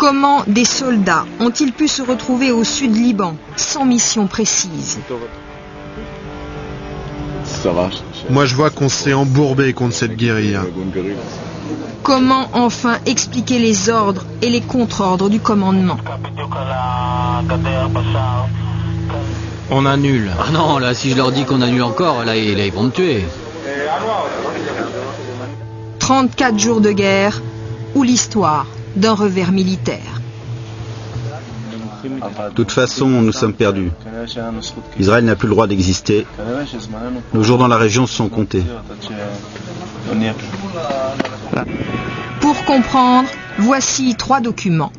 Comment des soldats ont-ils pu se retrouver au sud Liban sans mission précise? Moi je vois qu'on s'est embourbé contre cette guérilla. Comment enfin expliquer les ordres et les contre-ordres du commandement? On annule. Ah non, là, si je leur dis qu'on annule encore, là, ils vont me tuer. 34 jours de guerre ou l'histoire d'un revers militaire. De toute façon, nous sommes perdus. Israël n'a plus le droit d'exister. Nos jours dans la région sont comptés. Pour comprendre, voici 3 documents.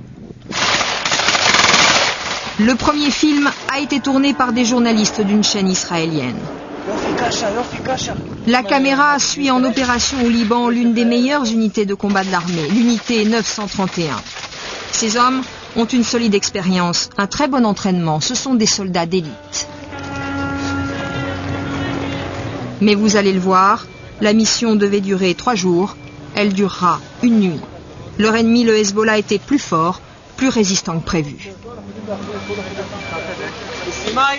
Le premier film a été tourné par des journalistes d'une chaîne israélienne. La caméra suit en opération au Liban l'une des meilleures unités de combat de l'armée, l'unité 931. Ces hommes ont une solide expérience, un très bon entraînement, ce sont des soldats d'élite. Mais vous allez le voir, la mission devait durer 3 jours, elle durera une nuit. Leur ennemi, le Hezbollah, était plus fort, plus résistant que prévu.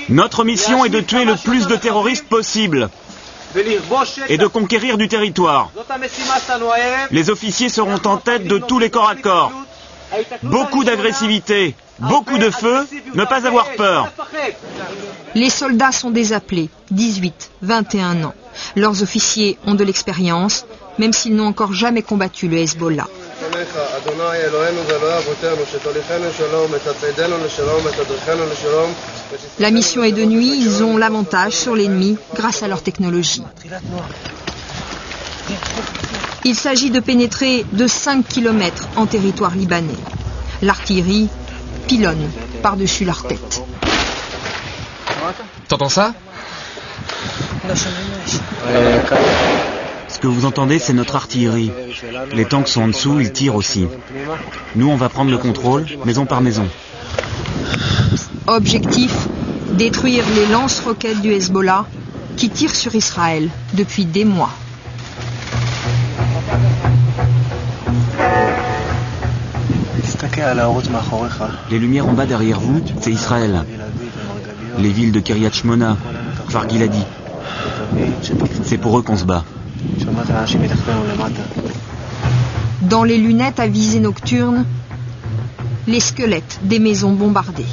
Notre mission est de tuer le plus de terroristes possible et de conquérir du territoire. Les officiers seront en tête de tous les corps à corps. Beaucoup d'agressivité, beaucoup de feu, ne pas avoir peur. Les soldats sont désappelés, 18, 21 ans. Leurs officiers ont de l'expérience, même s'ils n'ont encore jamais combattu le Hezbollah. La mission est de nuit, ils ont l'avantage sur l'ennemi grâce à leur technologie. Il s'agit de pénétrer de 5 km en territoire libanais. L'artillerie pilonne par-dessus leur tête. T'entends ça? Ce que vous entendez, c'est notre artillerie. Les tanks sont en dessous, ils tirent aussi. Nous, on va prendre le contrôle, maison par maison. Objectif, détruire les lance-roquettes du Hezbollah qui tirent sur Israël depuis des mois. Les lumières en bas derrière vous, c'est Israël. Les villes de Kiryat Shmona, Kfar Giladi. C'est pour eux qu'on se bat. Dans les lunettes à visée nocturne, les squelettes des maisons bombardées.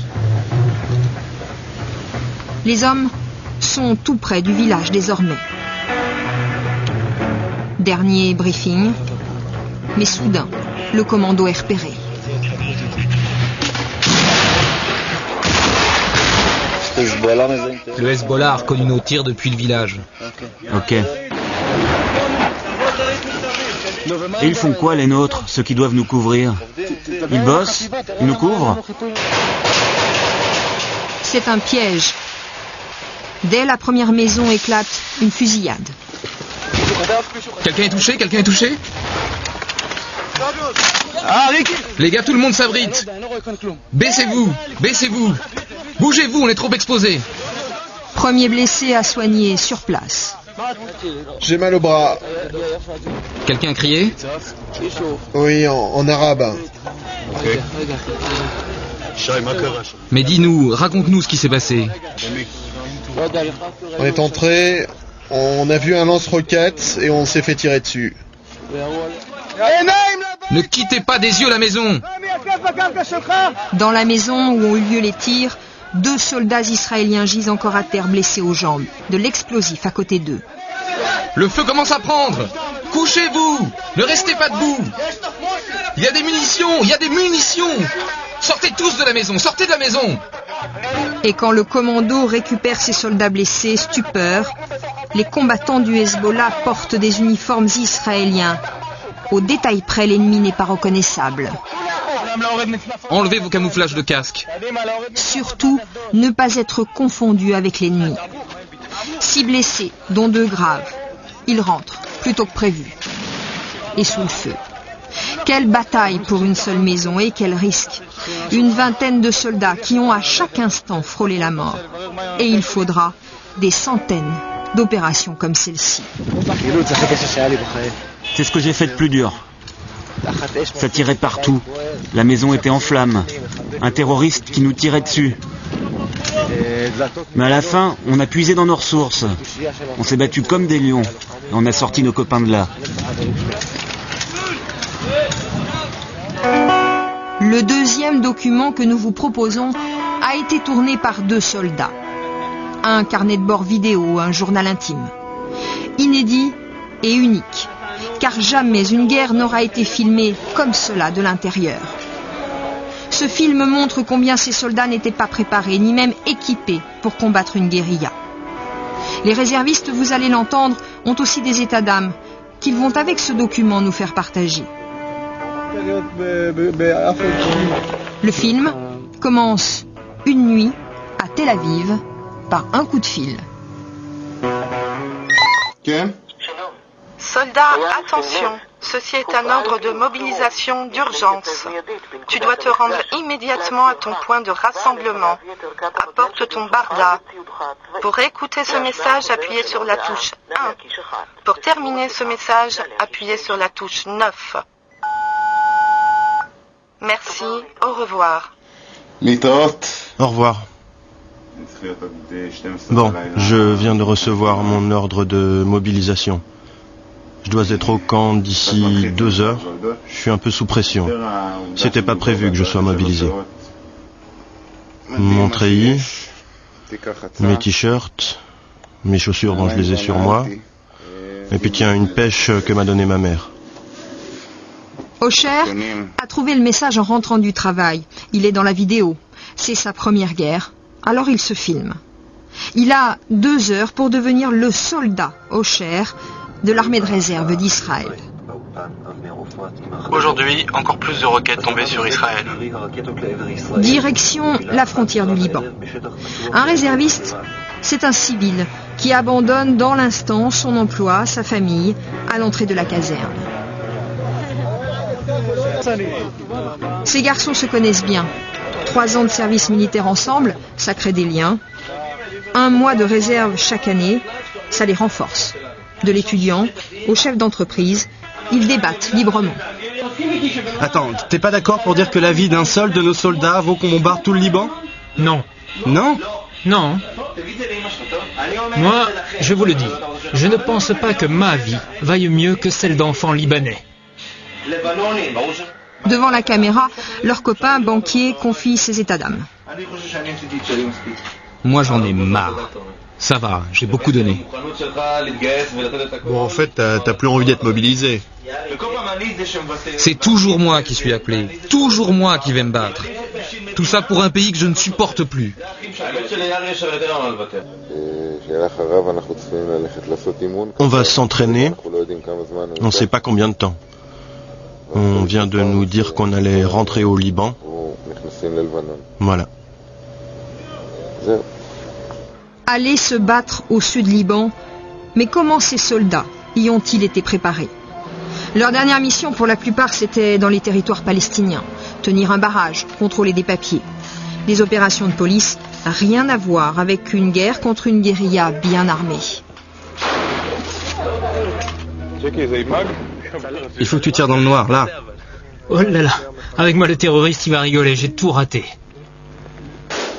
Les hommes sont tout près du village désormais. Dernier briefing, mais soudain, le commando est repéré. Le Hezbollah a reconnu nos tirs depuis le village. Ok. Et ils font quoi les nôtres, ceux qui doivent nous couvrir? Ils bossent? Ils nous couvrent? C'est un piège. Dès la première maison éclate une fusillade. Quelqu'un est touché? Quelqu'un est touché? Les gars, tout le monde s'abrite. Baissez-vous, baissez-vous. Bougez-vous, on est trop exposés. Premier blessé à soigner sur place. J'ai mal au bras. Quelqu'un a crié? Oui, en arabe. Okay. Mais dis-nous, raconte-nous ce qui s'est passé. On est entré, on a vu un lance-roquettes et on s'est fait tirer dessus. Ne quittez pas des yeux la maison. Dans la maison où ont eu lieu les tirs, 2 soldats israéliens gisent encore à terre blessés aux jambes. De l'explosif à côté d'eux. Le feu commence à prendre. Couchez-vous. Ne restez pas debout. Il y a des munitions. Il y a des munitions. Sortez tous de la maison. Sortez de la maison. Et quand le commando récupère ses soldats blessés, stupeur, les combattants du Hezbollah portent des uniformes israéliens. Au détail près, l'ennemi n'est pas reconnaissable. Enlevez vos camouflages de casque. Surtout, ne pas être confondu avec l'ennemi. 6 blessés, dont 2 graves. Ils rentrent, plus tôt que prévu. Et sous le feu. Quelle bataille pour une seule maison et quel risque. Une vingtaine de soldats qui ont à chaque instant frôlé la mort. Et il faudra des centaines d'opérations comme celle-ci. C'est ce que j'ai fait de plus dur. Ça tirait partout. La maison était en flammes. Un terroriste qui nous tirait dessus. Mais à la fin, on a puisé dans nos ressources. On s'est battus comme des lions. Et on a sorti nos copains de là. Le deuxième document que nous vous proposons a été tourné par 2 soldats. Un carnet de bord vidéo, un journal intime. Inédit et unique, car jamais une guerre n'aura été filmée comme cela de l'intérieur. Ce film montre combien ces soldats n'étaient pas préparés, ni même équipés pour combattre une guérilla. Les réservistes, vous allez l'entendre, ont aussi des états d'âme qu'ils vont avec ce document nous faire partager. Le film commence une nuit à Tel Aviv par un coup de fil. Soldats, attention, ceci est un ordre de mobilisation d'urgence. Tu dois te rendre immédiatement à ton point de rassemblement. Apporte ton barda. Pour écouter ce message, appuyez sur la touche 1. Pour terminer ce message, appuyez sur la touche 9. Merci, au revoir. Au revoir. Bon, je viens de recevoir mon ordre de mobilisation. Je dois être au camp d'ici 2 heures. Je suis un peu sous pression. C'était pas prévu que je sois mobilisé. Mon treillis, mes t-shirts, mes chaussures dont je les ai sur moi. Et puis tiens, une pêche que m'a donnée ma mère. Osher a trouvé le message en rentrant du travail. Il est dans la vidéo. C'est sa première guerre. Alors il se filme. Il a 2 heures pour devenir le soldat Osher de l'armée de réserve d'Israël. Aujourd'hui, encore plus de roquettes tombées sur Israël. Direction la frontière du Liban. Un réserviste, c'est un civil qui abandonne dans l'instant son emploi, sa famille, à l'entrée de la caserne. Ces garçons se connaissent bien. 3 ans de service militaire ensemble, ça crée des liens. 1 mois de réserve chaque année, ça les renforce. De l'étudiant au chef d'entreprise, ils débattent librement. Attends, t'es pas d'accord pour dire que la vie d'un seul de nos soldats vaut qu'on bombarde tout le Liban? Non. Non? Non. Moi, je vous le dis, je ne pense pas que ma vie vaille mieux que celle d'enfants libanais. Devant la caméra, leur copain banquier confie ses états d'âme. Moi j'en ai marre. Ça va, j'ai beaucoup donné. Bon, en fait, t'as plus envie d'être mobilisé. C'est toujours moi qui suis appelé. Toujours moi qui vais me battre. Tout ça pour un pays que je ne supporte plus. On va s'entraîner. On ne sait pas combien de temps. On vient de nous dire qu'on allait rentrer au Liban. Voilà. Aller se battre au sud Liban, mais comment ces soldats y ont-ils été préparés? Leur dernière mission pour la plupart c'était dans les territoires palestiniens, tenir un barrage, contrôler des papiers. Des opérations de police, rien à voir avec une guerre contre une guérilla bien armée. Il faut que tu tires dans le noir, là. Oh là là, avec moi le terroriste il va rigoler, j'ai tout raté.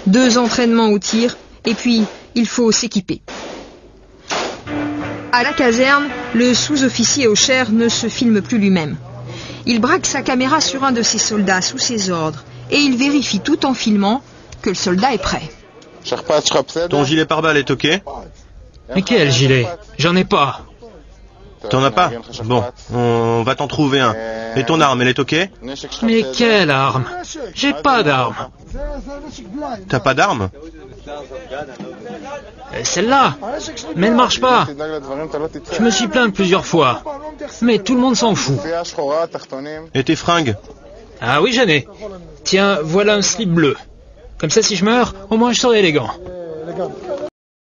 2 entraînements au tir, et puis il faut s'équiper. À la caserne, le sous-officier Osher ne se filme plus lui-même. Il braque sa caméra sur un de ses soldats sous ses ordres, et il vérifie tout en filmant que le soldat est prêt. Ton gilet pare-balles est ok? Mais quel gilet? J'en ai pas. T'en as pas? Bon, on va t'en trouver un. Et ton arme, elle est ok? Mais quelle arme? J'ai pas d'arme. T'as pas d'arme? Celle-là, mais elle marche pas. Je me suis plaint plusieurs fois, mais tout le monde s'en fout. Et tes fringues? Ah oui, j'en ai. Tiens, voilà un slip bleu. Comme ça, si je meurs, au moins je serai élégant.